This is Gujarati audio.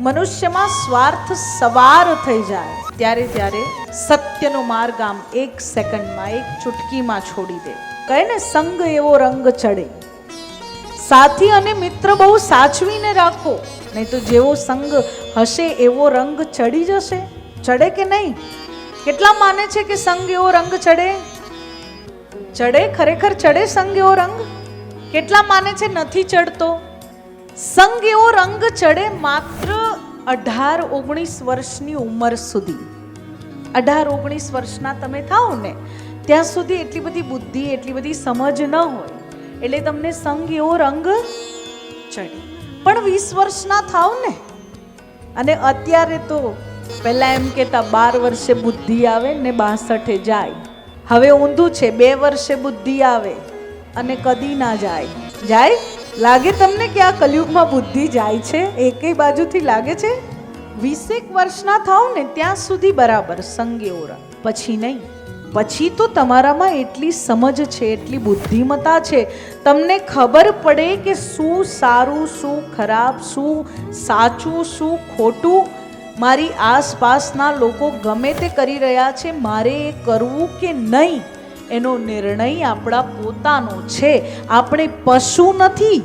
મનુષ્યમાં સ્વાર્થ સવાર થઈ જાય ત્યારે સત્યનો માર્ગ આમ એક સેકન્ડમાં, એક ચૂટકીમાં છોડી દે. કહે ને, સંગ એવો રંગ ચડે. સાથી અને મિત્ર બહુ સાચવીને રાખો, નહીં તો જેવો સંગ હશે એવો રંગ ચડી જશે. ચડે કે નહીં? કેટલા માને છે કે સંગ એવો રંગ ચડે? ચડે? ખરેખર ચડે સંગ એવો રંગ? કેટલા માને છે નથી ચડતો? સંગ એવો રંગ ચડે માત્ર 18-19 વર્ષની ઉંમર સુધી. 18-19 વર્ષના તમે થાઓ ને ત્યાં સુધી એટલી બધી બુદ્ધિ, એટલી બધી સમજ ન હોય, એટલે તમને સંગ એવો રંગ ચડે. પણ 20 વર્ષના થાવ ને, અને અત્યારે તો પહેલા એમ કહેતા 12 વર્ષે બુદ્ધિ આવે ને 62 જાય. હવે ઊંધું છે, 2 વર્ષે બુદ્ધિ આવે અને કદી ના જાય. જાય? લાગે તમને કે આ કલયુગમાં બુદ્ધિ જાય છે? એકેય બાજુથી લાગે છે? 20 વર્ષના થાવ ને ત્યાં સુધી બરાબર સંગ એવો રંગ. પછી નહીં. પછી તો તમારામાં એટલી સમજ છે, એટલી બુદ્ધિમતા છે, તમને ખબર પડે કે શું સારું, શું ખરાબ, શું સાચું, શું ખોટું. મારી આસપાસના લોકો ગમે તે કરી રહ્યા છે, મારે એ કરવું કે નહીં એનો નિર્ણય આપણા પોતાનો છે. આપણે પશુ નથી.